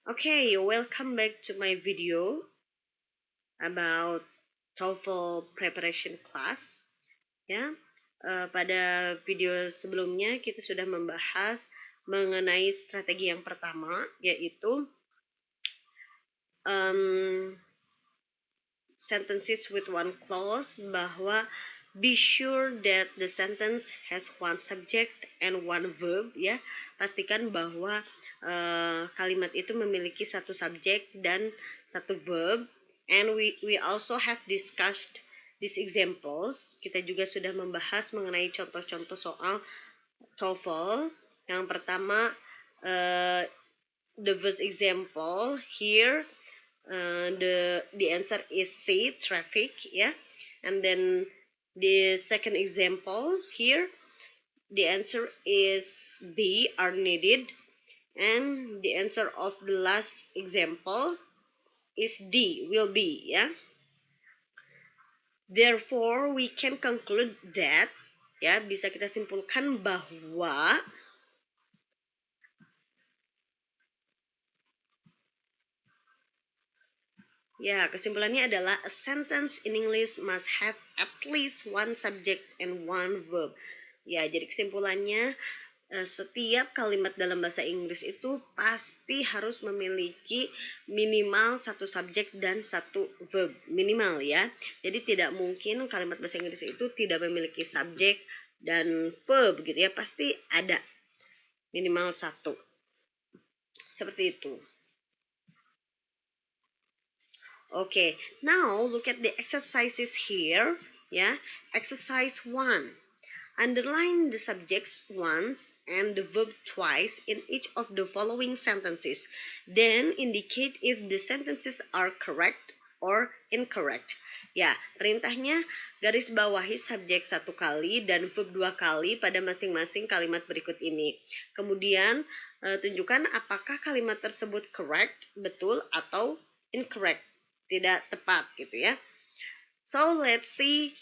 Okay, welcome back to my video about TOEFL preparation class. Ya, pada video sebelumnya kita sudah membahas mengenai strategi yang pertama, yaitu sentences with one clause, bahwa be sure that the sentence has one subject and one verb. Ya, pastikan bahwa kalimat itu memiliki satu subjek dan satu verb. And we also have discussed these examples. Kita juga sudah membahas mengenai contoh-contoh soal TOEFL. Yang pertama, the first example here, the answer is C, traffic, yeah. And then the second example here, the answer is B, are needed. And the answer of the last example is D, will be, ya. Therefore, we can conclude that, ya, bisa kita simpulkan bahwa ya, kesimpulannya adalah a sentence in English must have at least one subject and one verb. Ya, jadi kesimpulannya setiap kalimat dalam bahasa Inggris itu pasti harus memiliki minimal satu subjek dan satu verb, minimal ya. Jadi tidak mungkin kalimat bahasa Inggris itu tidak memiliki subjek dan verb gitu ya, pasti ada minimal satu. Seperti itu. Okay, now look at the exercises here. Yeah, exercise 1. Underline the subjects once and the verb twice in each of the following sentences. Then indicate if the sentences are correct or incorrect. Ya, perintahnya garis bawahi subjek satu kali dan verb dua kali pada masing-masing kalimat berikut ini. Kemudian tunjukkan apakah kalimat tersebut correct, betul, atau incorrect, tidak tepat gitu ya. So let's see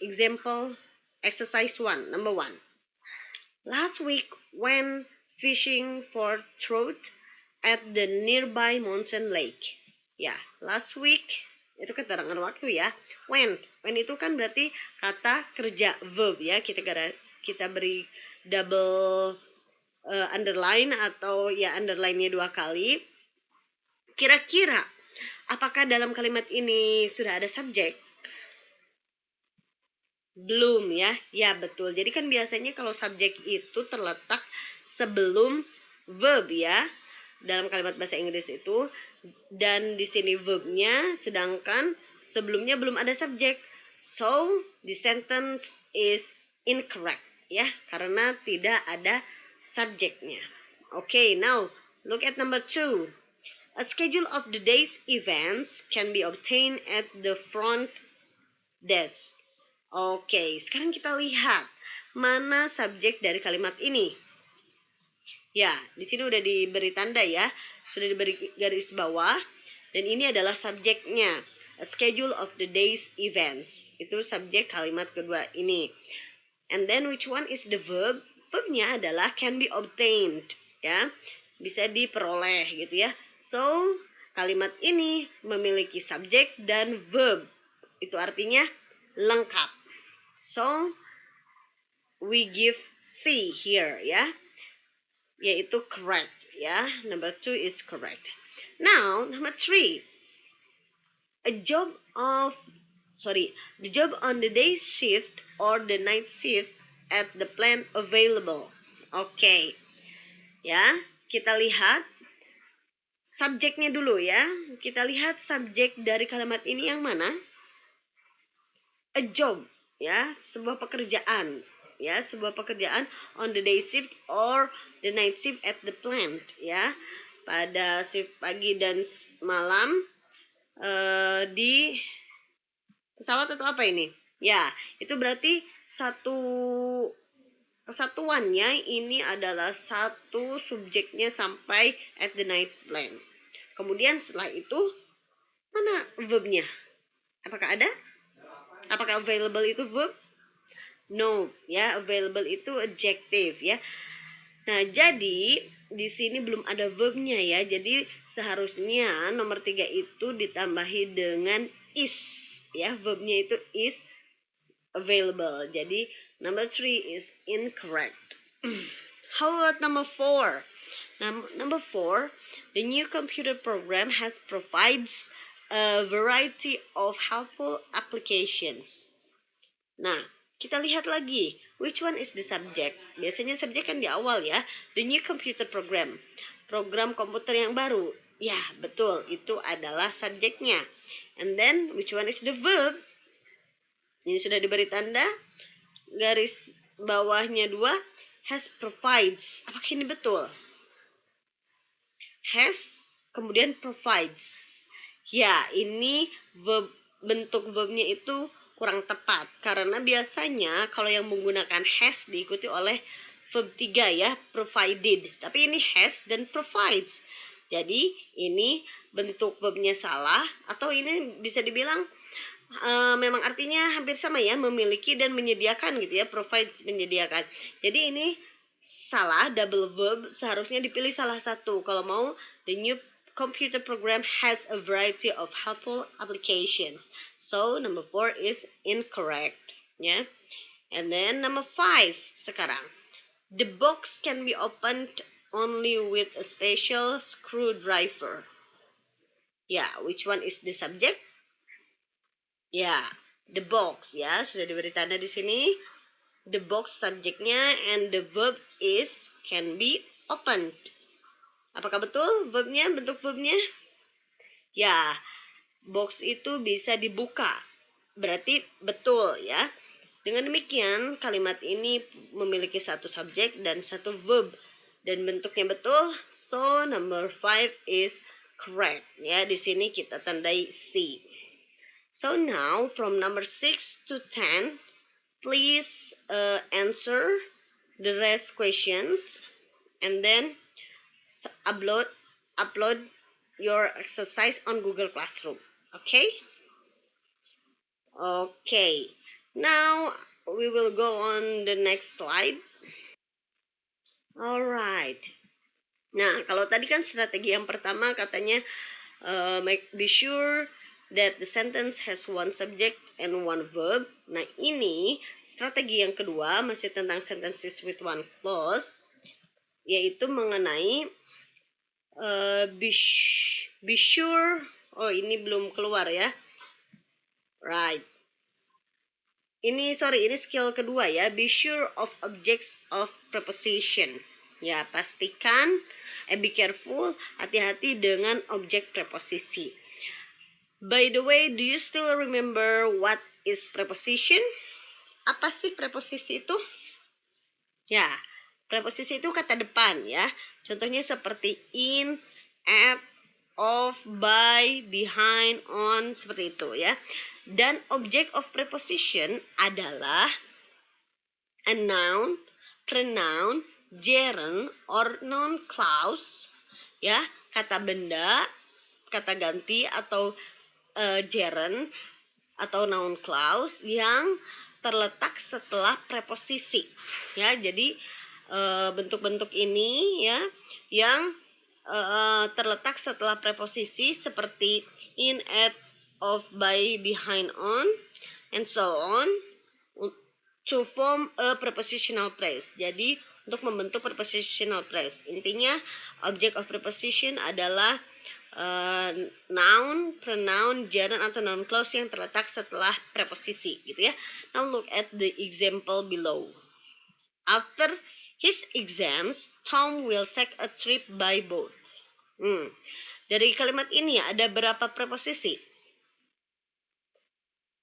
example exercise 1, number 1. Last week went fishing for trout at the nearby mountain lake. Ya, last week itu keterangan waktu ya. Went itu kan berarti kata kerja, verb ya. Kita beri double underline atau ya underline-nya dua kali. Kira-kira apakah dalam kalimat ini sudah ada subjek? Belum ya. Ya, betul. Jadi kan biasanya kalau subjek itu terletak sebelum verb ya dalam kalimat bahasa Inggris itu, dan di sini verbnya, sedangkan sebelumnya belum ada subjek. So, the sentence is incorrect ya, karena tidak ada subjeknya. Okay, now look at number 2. A schedule of the day's events can be obtained at the front desk. Oke, sekarang kita lihat mana subjek dari kalimat ini. Ya, di sini udah diberi tanda ya, sudah diberi garis bawah, dan ini adalah subjeknya. A schedule of the day's events. Itu subjek kalimat kedua ini. And then which one is the verb? Verbnya adalah can be obtained, ya, bisa diperoleh gitu ya. So, kalimat ini memiliki subjek dan verb. Itu artinya lengkap. So, we give C here ya, yaitu correct ya. Number 2 is correct. Now, number 3. The job on the day shift or the night shift at the plant available. Okay. Ya, kita lihat subjeknya dulu ya. Kita lihat subjek dari kalimat ini yang mana? A job, ya, sebuah pekerjaan, ya, sebuah pekerjaan on the day shift or the night shift at the plant, ya, pada shift pagi dan malam di pesawat atau apa ini? Ya, itu berarti satu kesatuannya ini adalah satu subjeknya sampai at the night plant. Kemudian setelah itu mana verbnya? Apakah ada? Apakah available itu verb? No, ya, available itu adjective ya. Nah, jadi di sini belum ada verbnya ya. Jadi seharusnya nomor 3 itu ditambahi dengan is ya. Verbnya itu is available. Jadi number 3 is incorrect. How about number 4? Number 4, the new computer program provides a variety of helpful applications. Nah, kita lihat lagi, which one is the subject? Biasanya subjek kan di awal ya. The new computer program, program komputer yang baru. Ya, betul, itu adalah subjeknya. And then, which one is the verb? Ini sudah diberi tanda, garis bawahnya 2, has provides. Apakah ini betul? Has, kemudian provides. Ya, ini bentuk verbnya itu kurang tepat. Karena biasanya kalau yang menggunakan has diikuti oleh verb 3 ya, provided. Tapi ini has dan provides. Jadi ini bentuk verbnya salah. Atau ini bisa dibilang memang artinya hampir sama ya, memiliki dan menyediakan gitu ya, provides menyediakan. Jadi ini salah, double verb, seharusnya dipilih salah satu. Kalau mau, the new computer program has a variety of helpful applications. So number 4 is incorrect ya. And then number 5 sekarang. The box can be opened only with a special screwdriver. Ya, which one is the subject? Ya, the box ya, sudah diberi tanda di sini. The box subjeknya and the verb is can be opened. Apakah betul verbnya, bentuk verbnya? Ya, box itu bisa dibuka. Berarti betul ya. Dengan demikian, kalimat ini memiliki satu subjek dan satu verb. Dan bentuknya betul, so number 5 is correct. Ya, di sini kita tandai C. So now, from number 6 to 10, please answer the rest questions and then upload your exercise on Google Classroom. Okay? Okay. Now we will go on the next slide. Alright. Nah, kalau tadi kan strategi yang pertama katanya be sure that the sentence has one subject and one verb. Nah, ini strategi yang kedua masih tentang sentences with one clause, yaitu mengenai be sure. Oh, ini belum keluar ya. Right. Ini skill kedua ya. Be sure of objects of preposition. Ya, pastikan, be careful, hati-hati dengan objek preposisi. By the way, do you still remember what is preposition? Apa sih preposisi itu? Ya, preposisi itu kata depan ya. Contohnya seperti in, at, of, by, behind, on, seperti itu ya. Dan object of preposition adalah a noun, pronoun, gerund, or noun clause ya, kata benda, kata ganti atau gerund atau noun clause yang terletak setelah preposisi ya. Jadi bentuk-bentuk ini ya yang terletak setelah preposisi seperti in, at, of, by, behind, on, and so on to form a prepositional phrase. Jadi untuk membentuk prepositional phrase, intinya object of preposition adalah noun, pronoun, gerund atau noun clause yang terletak setelah preposisi gitu ya. Now look at the example below. After his exams, Tom will take a trip by boat. Dari kalimat ini ada berapa preposisi?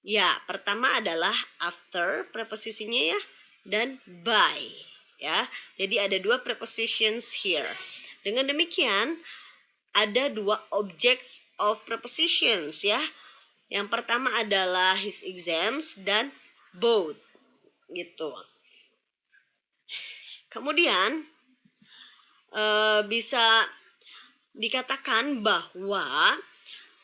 Ya, pertama adalah after preposisinya ya, dan by ya. Jadi ada dua prepositions here. Dengan demikian ada dua objects of prepositions ya. Yang pertama adalah his exams dan both gitu. Kemudian bisa dikatakan bahwa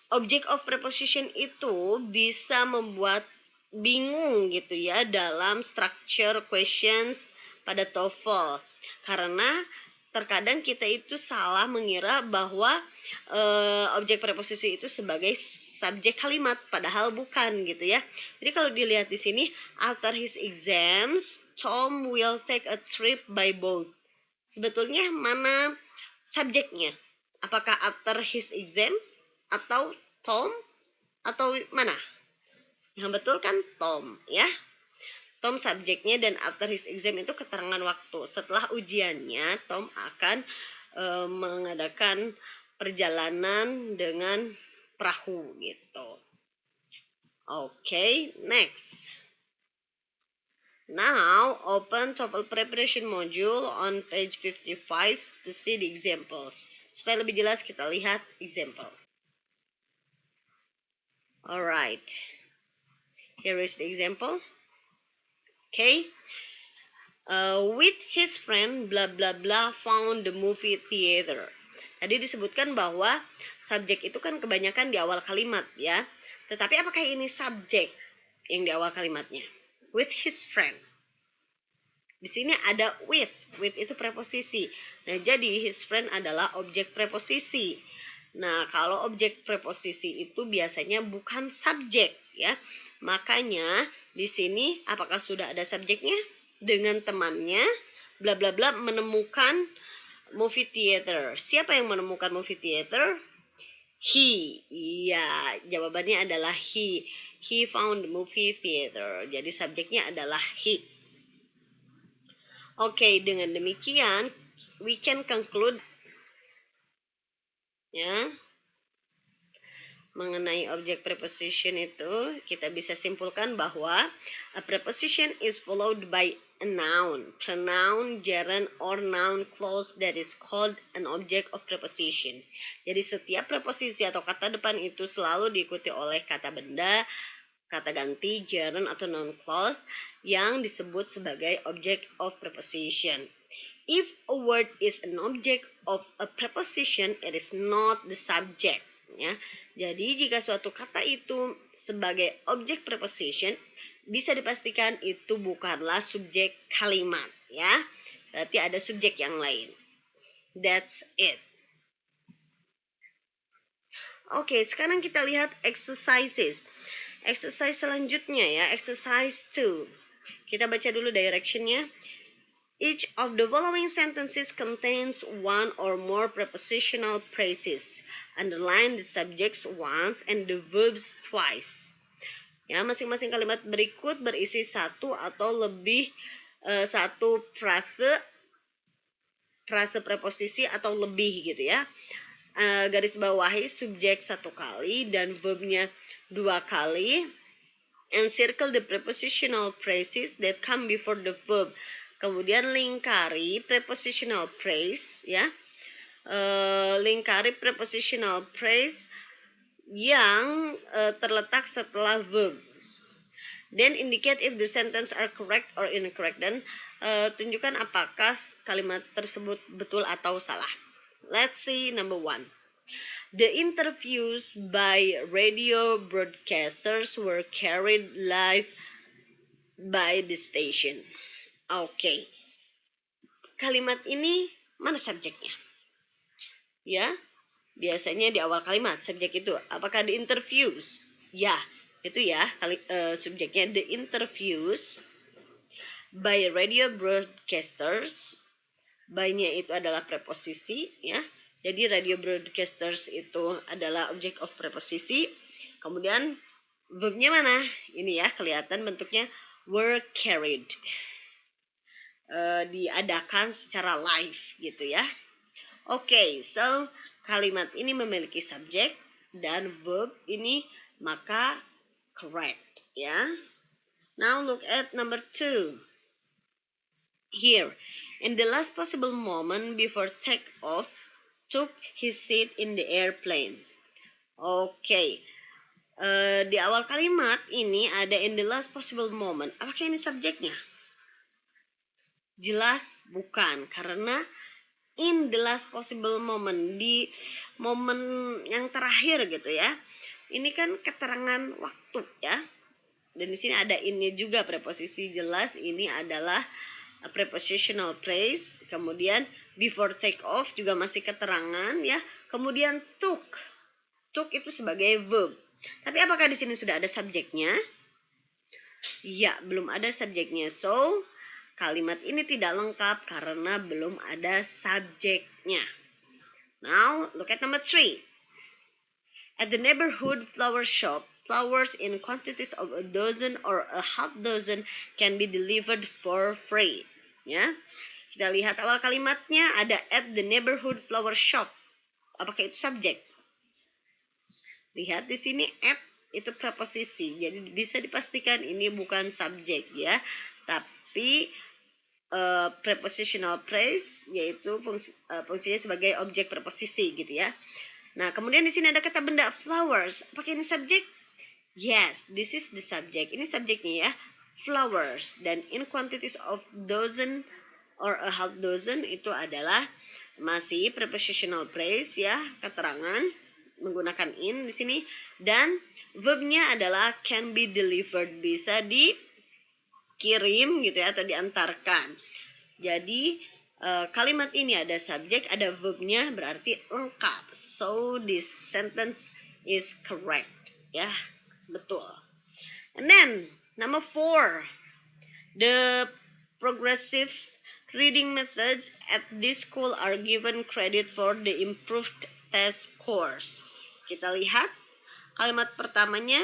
object of preposition itu bisa membuat bingung gitu ya dalam structure questions pada TOEFL. Karena terkadang kita itu salah mengira bahwa objek preposisi itu sebagai subjek kalimat, padahal bukan gitu ya. Jadi kalau dilihat di sini, after his exams, Tom will take a trip by boat. Sebetulnya mana subjeknya? Apakah after his exam atau Tom atau mana? Yang betul kan Tom ya. Tom subjeknya, dan after his exam itu keterangan waktu. Setelah ujiannya, Tom akan mengadakan perjalanan dengan perahu gitu. Okay, next. Now, open TOEFL preparation module on page 55 to see the examples. Supaya lebih jelas kita lihat example. Alright. Here is the example. Okay. With his friend blah blah blah found the movie theater. Tadi disebutkan bahwa subjek itu kan kebanyakan di awal kalimat ya. Tetapi apakah ini subjek yang di awal kalimatnya? With his friend. Di sini ada with. With itu preposisi. Nah, jadi his friend adalah objek preposisi. Nah, kalau objek preposisi itu biasanya bukan subjek ya. Makanya di sini apakah sudah ada subjeknya? Dengan temannya bla bla bla menemukan movie theater. Siapa yang menemukan movie theater? He. Iya, jawabannya adalah he. He found the movie theater. Jadi subjeknya adalah he. Oke, dengan demikian we can conclude ya. Mengenai objek preposition itu, kita bisa simpulkan bahwa a preposition is followed by a noun, pronoun, gerund, or noun clause that is called an object of preposition. Jadi setiap preposisi atau kata depan itu selalu diikuti oleh kata benda, kata ganti, gerund, atau noun clause yang disebut sebagai object of preposition. If a word is an object of a preposition, it is not the subject. Ya, jadi jika suatu kata itu sebagai objek preposition, bisa dipastikan itu bukanlah subjek kalimat, ya. Berarti ada subjek yang lain. That's it. Oke, sekarang kita lihat exercises. Exercise selanjutnya ya, exercise 2. Kita baca dulu directionnya. Each of the following sentences contains one or more prepositional phrases. Underline the subjects once and the verbs twice. Ya, masing-masing kalimat berikut berisi satu atau lebih satu frase preposisi atau lebih gitu ya. Garis bawahi subjek satu kali dan verbnya 2 kali. And circle the prepositional phrases that come before the verb. Kemudian lingkari prepositional phrase ya. Lingkari prepositional phrase yang terletak setelah verb. Then indicate if the sentence are correct or incorrect. Dan tunjukkan apakah kalimat tersebut betul atau salah. Let's see number 1. The interviews by radio broadcasters were carried live by the station. Oke. Kalimat ini mana subjeknya? Ya, biasanya di awal kalimat subjek itu. Apakah the interviews? Ya, itu ya subjeknya the interviews by radio broadcasters. By-nya itu adalah preposisi ya. Jadi radio broadcasters itu adalah object of preposisi. Kemudian verbnya mana? Ini ya, kelihatan bentuknya were carried. Diadakan secara live gitu ya. Oke, so kalimat ini memiliki subjek dan verb ini maka correct ya. Now look at number 2. Here, in the last possible moment before take-off, took his seat in the airplane. Oke. Di awal kalimat ini ada in the last possible moment. Apakah ini subjeknya? Jelas bukan, karena in the last possible moment, di momen yang terakhir gitu ya. Ini kan keterangan waktu ya. Dan di sini ada ini juga preposisi jelas, ini adalah prepositional phrase, kemudian before take off juga masih keterangan ya. Kemudian took. Took itu sebagai verb. Tapi apakah di sini sudah ada subjeknya? Ya, belum ada subjeknya. So, kalimat ini tidak lengkap karena belum ada subjeknya. Now, look at number 3. At the neighborhood flower shop, flowers in quantities of a dozen or a half dozen can be delivered for free. Ya, kita lihat awal kalimatnya ada at the neighborhood flower shop. Apakah itu subjek? Lihat di sini at itu preposisi. Jadi bisa dipastikan ini bukan subjek ya, tapi prepositional phrase yaitu fungsinya sebagai objek preposisi gitu ya. Nah, kemudian di sini ada kata benda flowers. Apakah ini subjek? Yes, this is the subject. Ini subjeknya ya, flowers. Dan in quantities of dozen or a half dozen itu adalah masih prepositional phrase ya, keterangan menggunakan in di sini, dan verbnya adalah can be delivered, bisa dikirim gitu ya atau diantarkan. Jadi kalimat ini ada subjek, ada verbnya, berarti lengkap. So this sentence is correct ya, betul. And then number 4, the progressive reading methods at this school are given credit for the improved test scores. Kita lihat kalimat pertamanya,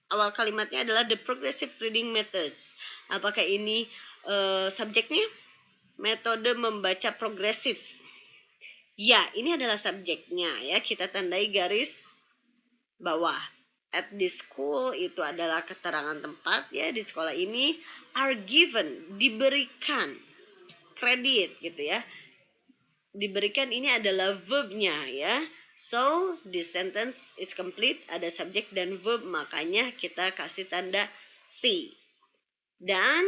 awal kalimatnya adalah the progressive reading methods. Apakah ini subjeknya? Metode membaca progresif. Ya, ini adalah subjeknya ya. Kita tandai garis bawah. At this school itu adalah keterangan tempat ya, di sekolah ini. Are given, diberikan. Kredit gitu ya. Diberikan ini adalah verbnya ya. So, this sentence is complete. Ada subjek dan verb, makanya kita kasih tanda C. Dan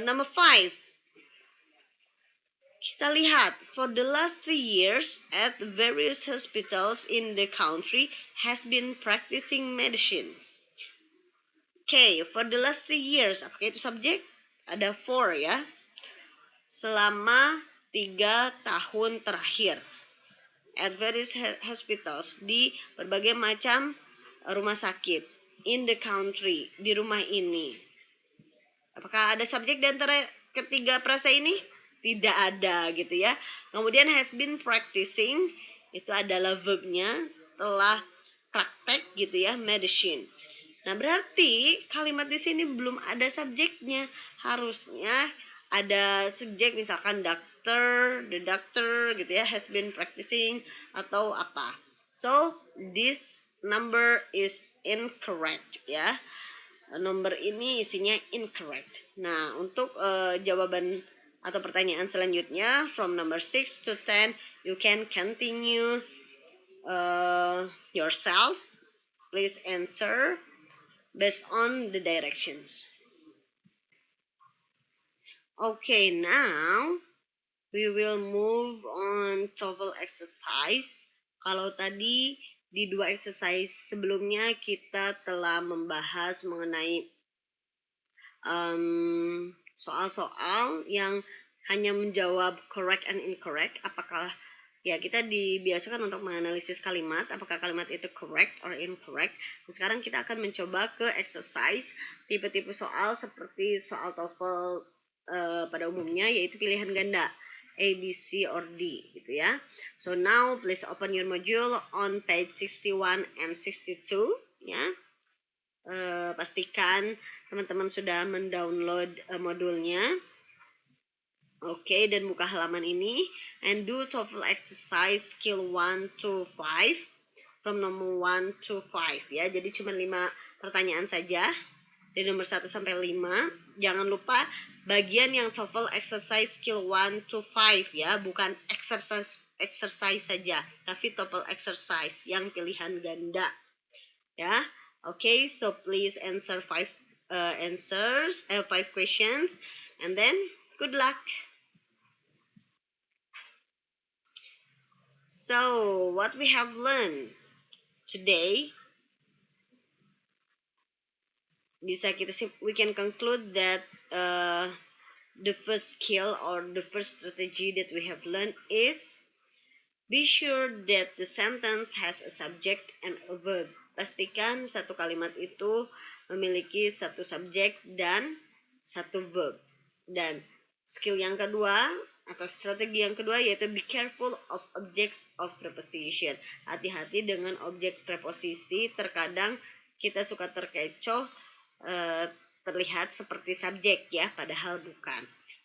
number 5. Kita lihat, for the last 3 years at various hospitals in the country has been practicing medicine. Okay, for the last 3 years, apakah itu subjek? Ada for ya. Selama 3 tahun terakhir. At various hospitals, di berbagai macam rumah sakit. In the country, di rumah ini. Apakah ada subjek di antara ketiga frasa ini? Tidak ada gitu ya. Kemudian has been practicing, itu adalah verbnya, telah praktek gitu ya, medicine. Nah, berarti kalimat di sini belum ada subjeknya. Harusnya ada subjek, misalkan doctor, the doctor gitu ya, has been practicing atau apa. So, this number is incorrect ya. Nomor ini isinya incorrect. Nah, untuk jawaban atau pertanyaan selanjutnya from number 6 to 10, you can continue yourself. Please answer based on the directions. Okay, now we will move on TOEFL exercise. Kalau tadi di 2 exercise sebelumnya kita telah membahas mengenai soal-soal yang hanya menjawab correct and incorrect. Apakah ya, kita dibiasakan untuk menganalisis kalimat, apakah kalimat itu correct or incorrect. Nah, sekarang kita akan mencoba ke exercise tipe-tipe soal seperti soal TOEFL pada umumnya, yaitu pilihan ganda A, B, C, or D gitu ya. So now please open your module on page 61 and 62 ya. Pastikan teman-teman sudah mendownload modulnya. Oke, dan buka halaman ini and do TOEFL exercise skill 1 to 5 from number 1 to 5 ya. Jadi cuma 5 pertanyaan saja dari nomor 1 sampai 5. Jangan lupa bagian yang TOEFL exercise skill 1 to 5 ya, bukan exercise saja, tapi TOEFL exercise yang pilihan ganda ya. Okay, so please answer 5 questions and then good luck. So, what we have learned today, we can conclude that the first skill or the first strategy that we have learned is be sure that the sentence has a subject and a verb. Pastikan satu kalimat itu memiliki satu subjek dan satu verb. Dan skill yang kedua atau strategi yang kedua yaitu be careful of objects of preposition. Hati-hati dengan objek preposisi, terkadang kita suka terkecoh terlihat seperti subjek ya, padahal bukan.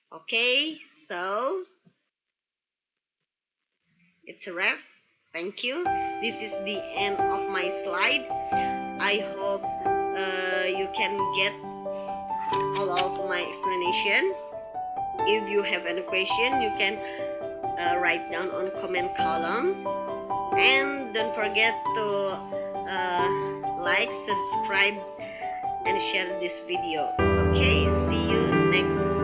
Okay, so it's a wrap. Thank you. This is the end of my slide. I hope you can get all of my explanation. If you have any question, you can write down on comment column. And don't forget to like, subscribe, and share this video. Okay, see you next